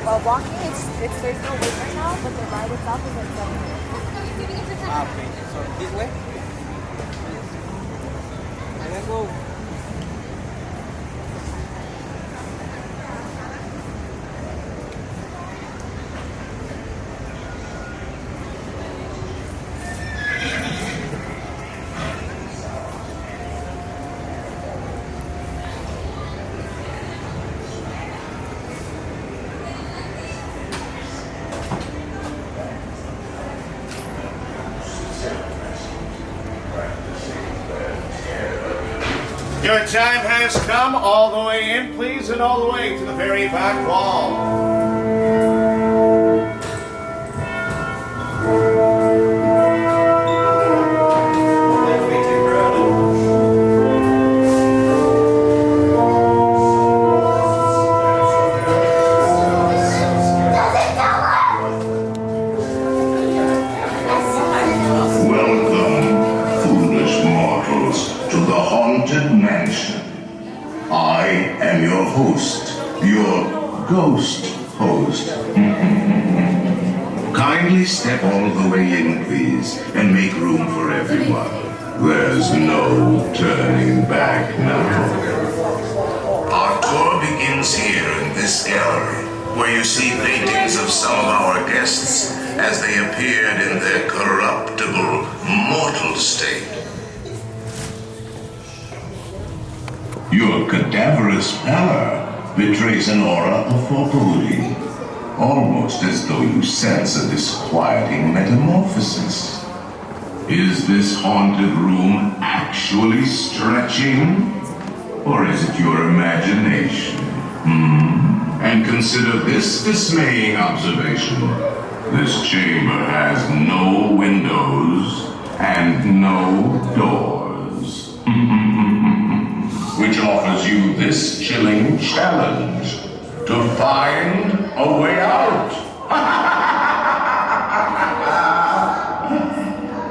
Well, walking, there's no wait right now, but the ride itself is like 7 minutes. Okay, so this way? And then go. Your time has come. All the way in, please, and all the way to the very back wall. I am your host, your ghost host. Kindly step all the way in, please, and make room for everyone. There's no turning back now. Our tour begins here in this gallery, where you see paintings of some of our guests as they appeared in their corruptible, mortal state. Your cadaverous pallor betrays an aura of foreboding, almost as though you sense a disquieting metamorphosis. Is this haunted room actually stretching? Or is it your imagination? And consider this dismaying observation. This chamber has no windows and no doors. Which offers you this chilling challenge to find a way out.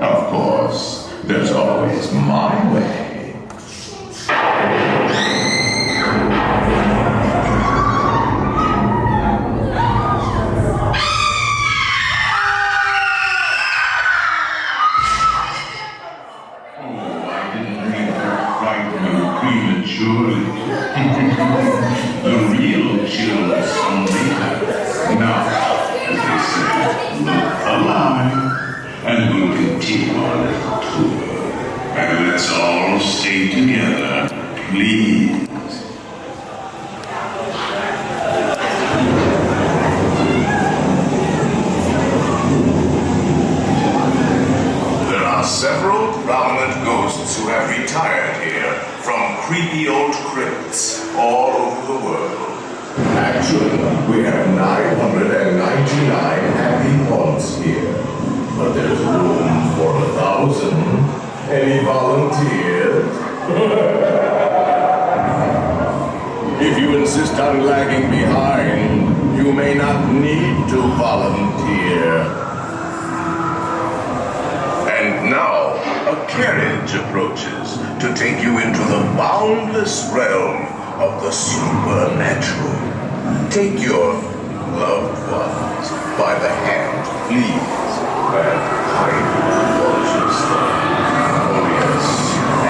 Of course, there's always my way. Prematurely. The real chills come later. Now, as they say, look alive, and we'll continue our little tour. And let's all stay together, please. There are several prominent ghosts who have retired here from creepy old crypts all over the world. Actually, we have 999 happy haunts here, but there's room for 1,000. Any volunteers? If you insist on lagging behind, you may not need to volunteer. And now, a carriage approaches to take you into the boundless realm of the supernatural. Take your loved ones by the hand, please, and kindly watch your step. Oh yes,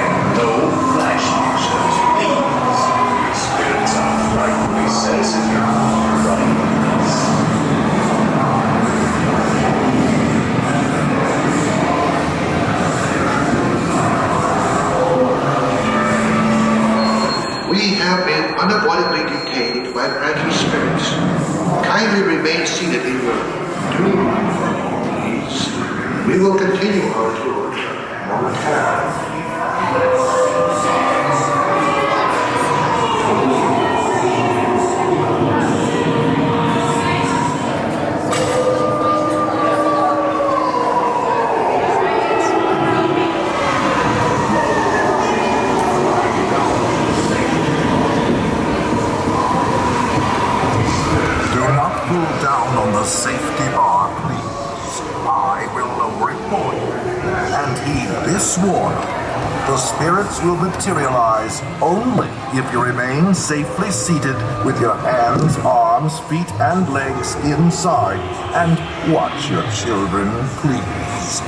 and no flash pictures, please. Spirits are frightfully sensitive from this. We have been unavoidably detained by phantom spirits. Kindly remain seated in your due please. We will continue our tour momentarily. sworn. The spirits will materialize only if you remain safely seated with your hands, arms, feet, and legs inside and watch your children, please.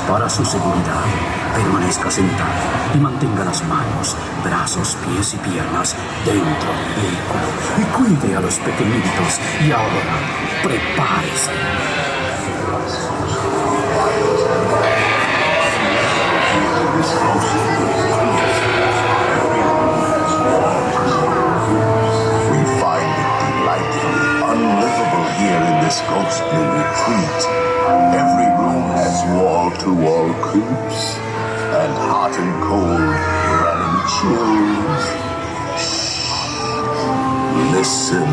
Para su seguridad, permanezca sentado y mantenga las manos, brazos, pies y piernas dentro del vehículo y cuide a los pequeñitos. Y ahora, prepárese. We find it delightfully unlivable here in this ghostly retreat. Every room has wall-to-wall creeps and hot and cold running chills. Shh. Listen.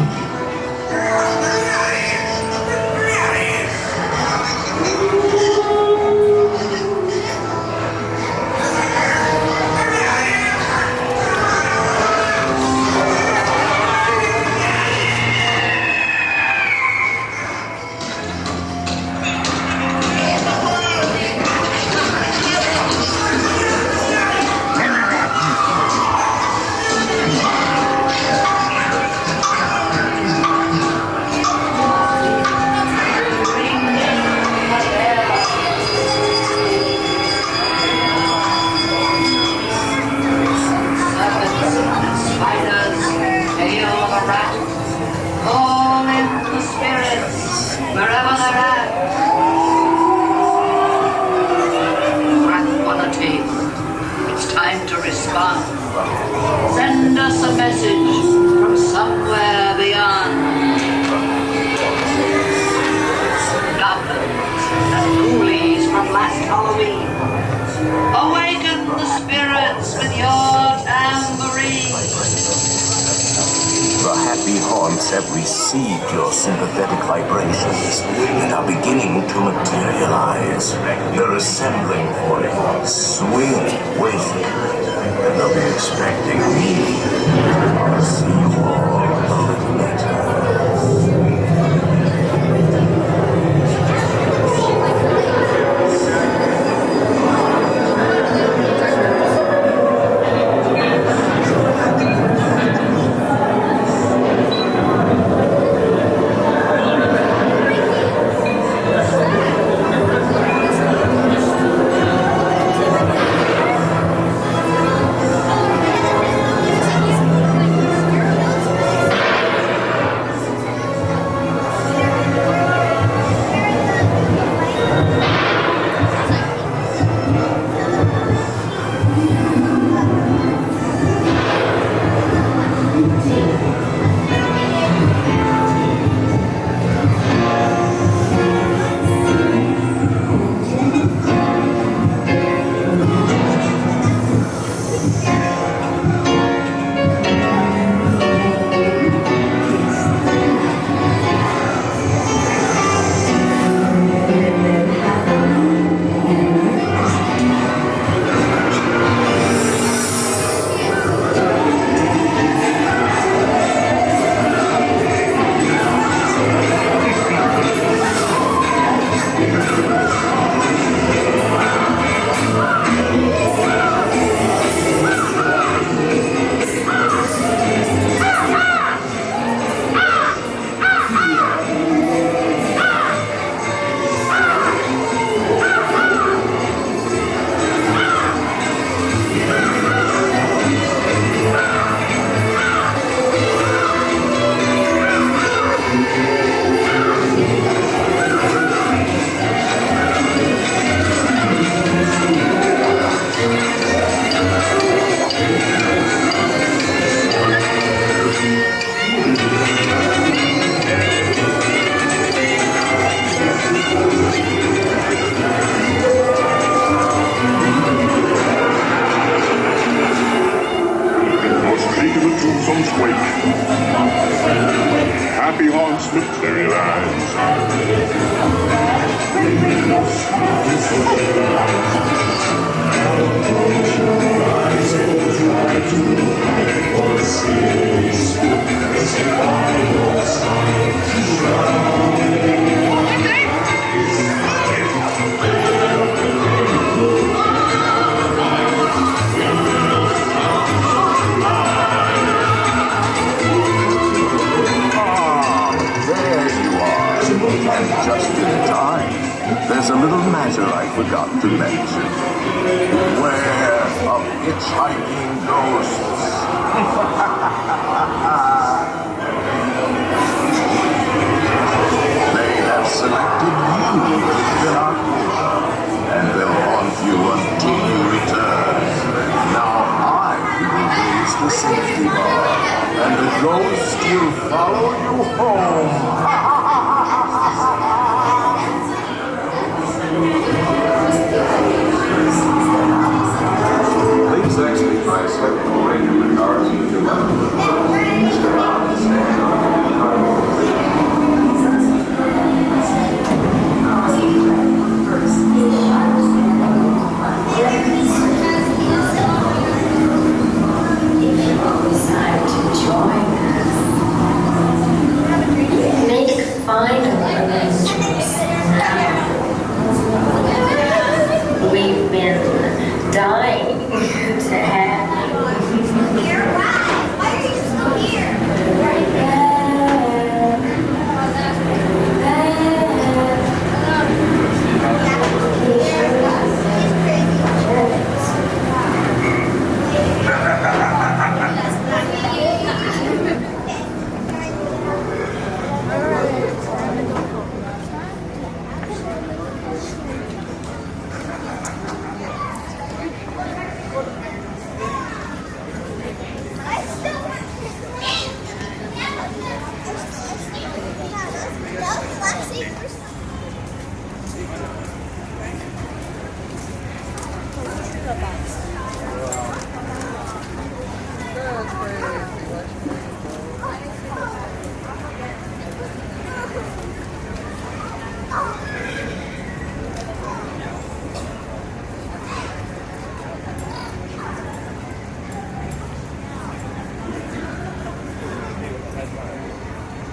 Send us a message from somewhere beyond. Goblins and ghoulies from last Halloween, awaken the spirits with your tambourine. The happy haunts have received your sympathetic vibrations and are beginning to materialize. They're assembling for it. Swing with it. And they'll be expecting me. I'll see you all a little later. Happy haunts materialize. there's a little matter I forgot to mention. Beware of hitchhiking ghosts. They have selected you to fill our core, and will haunt you until you return. Now I will raise the safety bar, and the ghost will follow you home. Please exit by slipping away from the cars to your left. Step out and stand on the car. Make final arrangements now. We've been dying to have you. You're right. Why are you still here?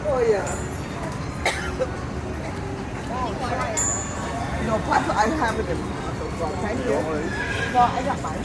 Oh yeah. No, plus I have it in thank you. No, I got mine.